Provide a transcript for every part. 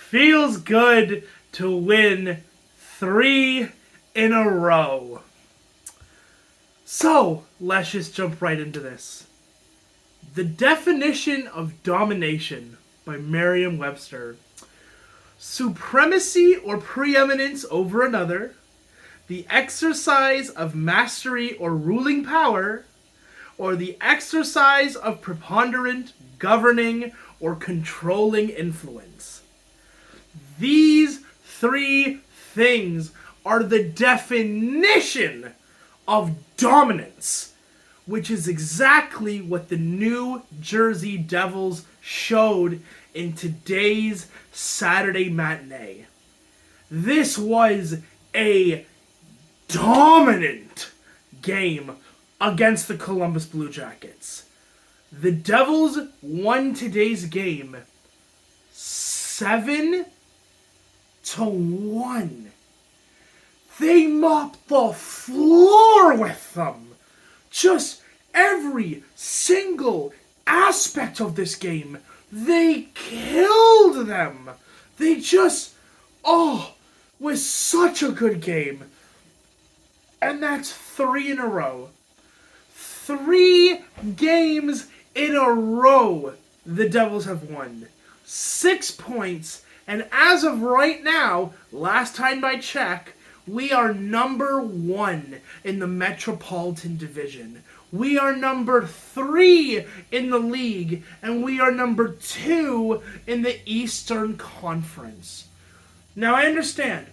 Feels good to win 3 in a row. So, let's just jump right into this. The definition of domination by Merriam-Webster. Supremacy or preeminence over another, the exercise of mastery or ruling power, or the exercise of preponderant, governing, or controlling influence. These 3 things are the definition of dominance, which is exactly what the New Jersey Devils showed in today's Saturday matinee. This was a dominant game against the Columbus Blue Jackets. The Devils won today's game 7-1. They mopped the floor with them. Just every single aspect of this game, they killed them. They just, was such a good game. And that's 3 in a row. 3 games in a row the Devils have won. 6 points. And as of right now, last time I checked, we are number 1 in the Metropolitan Division. We are number 3 in the league, and we are number 2 in the Eastern Conference. Now I understand,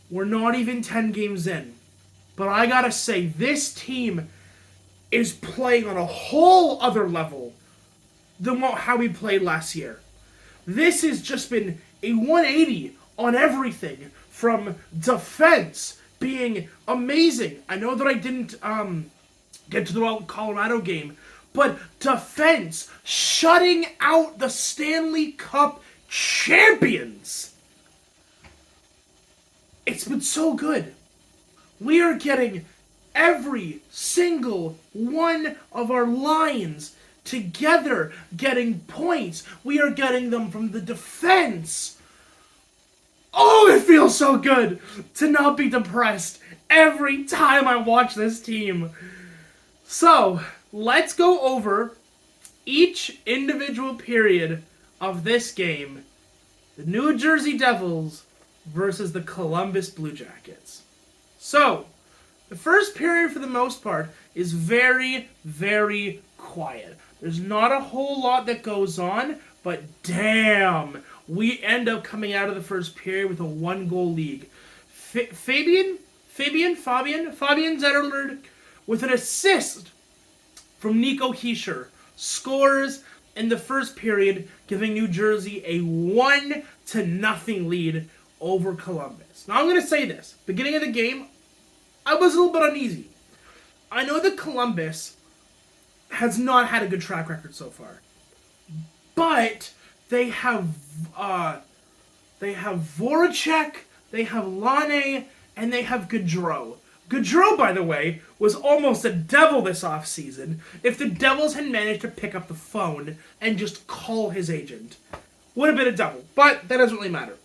we're not even 10 games in, but I gotta say, this team is playing on a whole other level than how we played last year. This has just been a 180 on everything, from defense being amazing. I know that I didn't get to the Colorado game, but defense shutting out the Stanley Cup champions. It's been so good. We are getting every single one of our lines together, getting points. We are getting them from the defense. Oh, it feels so good to not be depressed every time I watch this team. So, let's go over each individual period of this game. The New Jersey Devils versus the Columbus Blue Jackets. So, the first period for the most part is very, very quiet. There's not a whole lot that goes on, but damn, we end up coming out of the first period with a 1-goal lead. Fabian Zetterlund with an assist from Nico Hischier scores in the first period, giving New Jersey a 1-0 lead over Columbus. Now I'm going to say this. Beginning of the game, I was a little bit uneasy. I know that Columbus has not had a good track record so far, but they have Voracek, they have Lane, and they have Gaudreau. Gaudreau, by the way, was almost a Devil this offseason if the Devils had managed to pick up the phone and just call his agent. Would have been a Devil, but that doesn't really matter.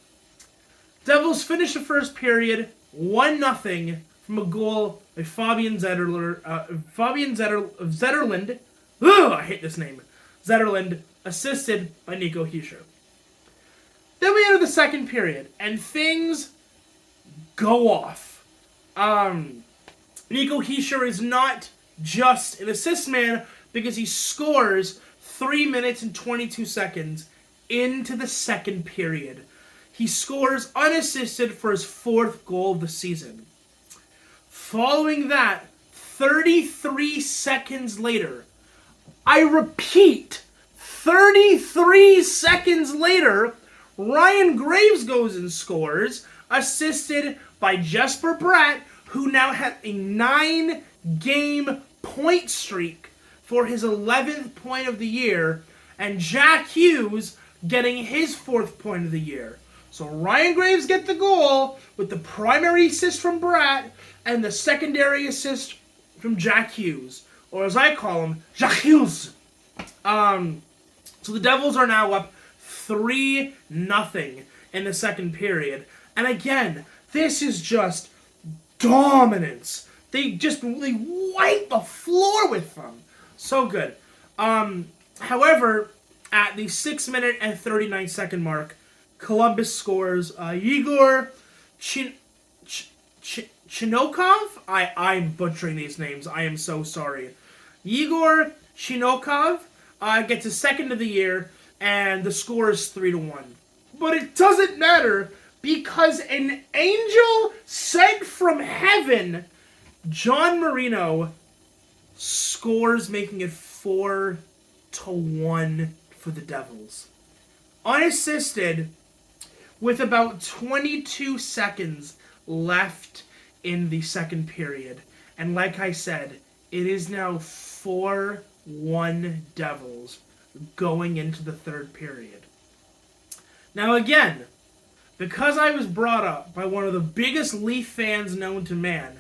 Devils finished the first period 1-0 from a goal by Fabian Zetterlund. Ugh, I hate this name. Zetterlund, assisted by Nico Hischier. Then we enter the second period, and things go off. Nico Hischier is not just an assist man because he scores 3 minutes and 22 seconds into the second period. He scores unassisted for his 4th goal of the season. Following that, 33 seconds later, I repeat, 33 seconds later, Ryan Graves goes and scores, assisted by Jesper Bratt, who now has a 9-game point streak for his 11th point of the year, and Jack Hughes getting his 4th point of the year. So Ryan Graves gets the goal with the primary assist from Bratt and the secondary assist from Jack Hughes, or as I call him, Jack Hughes. So the Devils are now up 3-0 in the second period. And again, this is just dominance. They wipe the floor with them. So good. However, at the 6-minute and 39-second mark, Columbus scores Igor Chinokov? I'm butchering these names. I am so sorry. Igor Chinokov gets his second of the year, and the score is 3-1. But it doesn't matter, because an angel sent from heaven, John Marino, scores, making it 4-1 for the Devils. Unassisted, with about 22 seconds left in the second period. And like I said, it is now 4-1 Devils going into the third period. Now again, because I was brought up by one of the biggest Leaf fans known to man,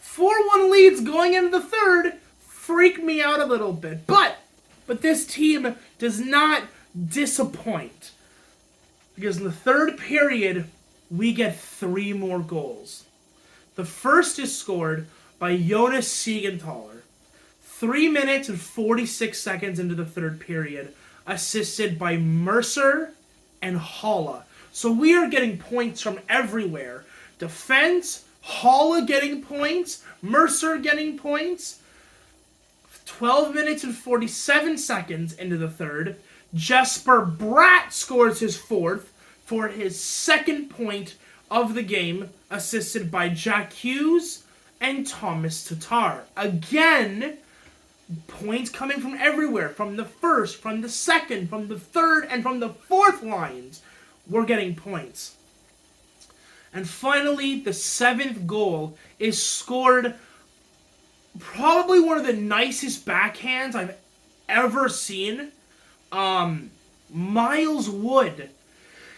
4-1 leads going into the third freak me out a little bit. But this team does not disappoint. Because in the third period, we get 3 more goals. The first is scored by Jonas Siegenthaler. 3 minutes and 46 seconds into the third period, assisted by Mercer and Haula. So we are getting points from everywhere. Defense, Haula getting points, Mercer getting points. 12 minutes and 47 seconds into the third, Jesper Bratt scores his fourth for his second point of the game, assisted by Jack Hughes and Thomas Tatar. Again, points coming from everywhere, from the first, from the second, from the third, and from the fourth lines. We're getting points. And finally, the 7th goal is scored, probably one of the nicest backhands I've ever seen. Miles Wood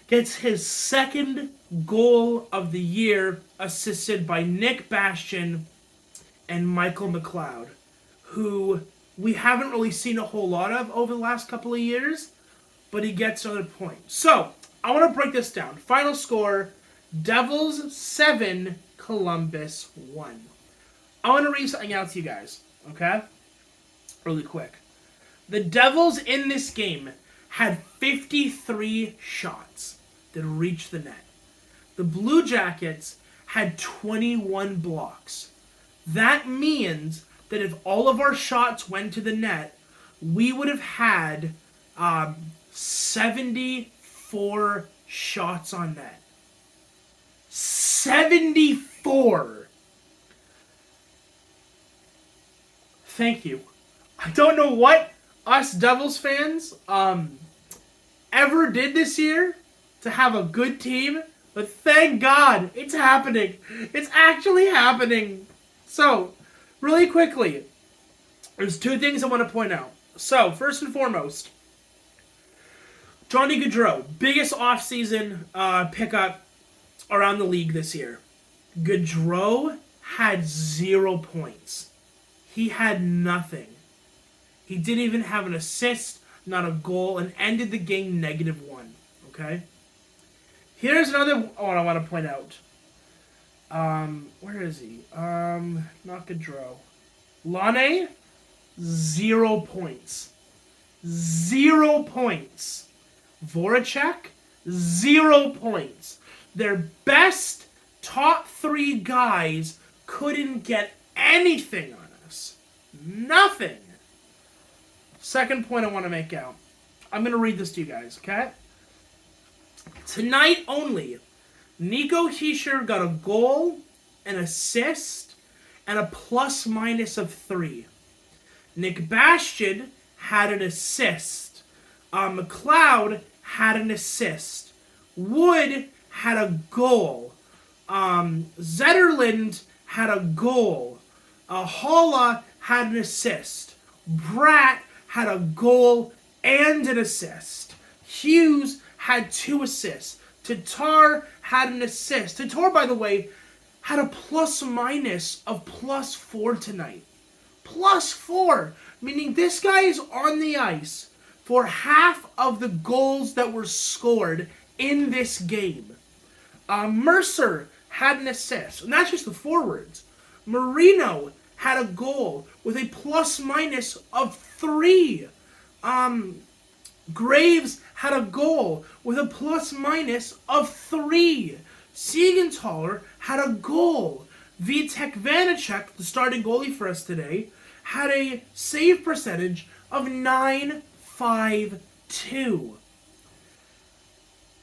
gets his second goal of the year, assisted by Nick Bastian and Michael McLeod, who we haven't really seen a whole lot of over the last couple of years, but he gets another point. So, I want to break this down. Final score, Devils 7, Columbus 1. I want to read something out to you guys, okay? Really quick. The Devils in this game had 53 shots that reached the net. The Blue Jackets had 21 blocks. That means that if all of our shots went to the net, we would have had 74 shots on net. 74! Thank you. I don't know what us Devils fans ever did this year to have a good team, but thank God it's happening. It's actually happening. So, really quickly, there's 2 things I want to point out. So, first and foremost, Johnny Gaudreau, biggest offseason pickup around the league this year. Gaudreau had 0 points. He had nothing. He didn't even have an assist, not a goal, and ended the game -1. Okay? Here's another one I want to point out. Where is he? Not Gaudreau. Laine, 0 points. 0 points. Voracek, 0 points. Their best top 3 guys couldn't get anything on us. Nothing. Second point I want to make out. I'm going to read this to you guys, okay? Tonight only, Nico Hischier got a goal, an assist, and a plus-minus of 3. Nick Bastian had an assist. McLeod had an assist. Wood had a goal. Zetterlund had a goal. Haula had an assist. Bratt had a goal and an assist. Hughes had 2 assists. Tatar had an assist. Tatar, by the way, had a plus-minus of +4 tonight. +4, meaning this guy is on the ice for half of the goals that were scored in this game. Mercer had an assist, and that's just the forwards. Marino had a goal with a plus-minus of 3. Graves had a goal with a plus-minus of 3. Siegenthaler had a goal. Vitek Vanacek, the starting goalie for us today, had a save percentage of 9.52.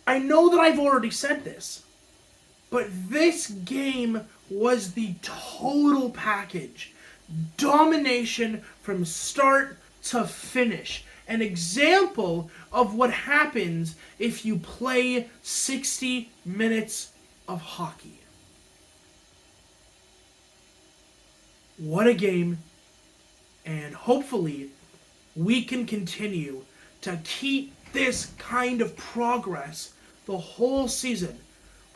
I know that I've already said this, but this game was the total package. Domination from start to finish. An example of what happens if you play 60 minutes of hockey. What a game. And hopefully we can continue to keep this kind of progress the whole season.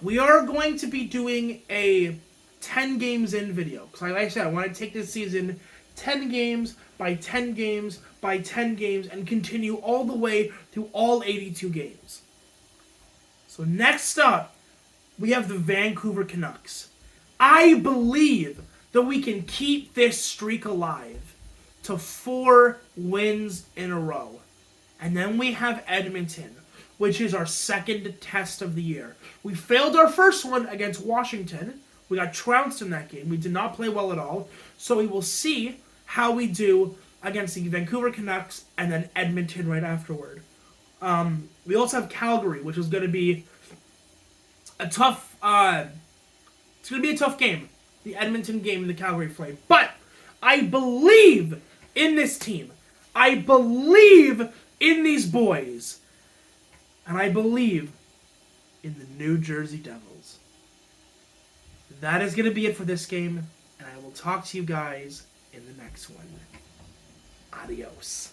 We are going to be doing a 10 games in video. Because like I said, I want to take this season 10 games by 10 games by 10 games and continue all the way through all 82 games. So next up, we have the Vancouver Canucks. I believe that we can keep this streak alive to 4 wins in a row. And then we have Edmonton, which is our second test of the year. We failed our first one against Washington. We got trounced in that game. We did not play well at all. So we will see how we do against the Vancouver Canucks and then Edmonton right afterward. We also have Calgary, which is going to be a tough. It's going to be a tough game. The Edmonton game and the Calgary Flame. But I believe in this team. I believe in these boys. And I believe in the New Jersey Devils. That is going to be it for this game. And I will talk to you guys in the next one. Adios.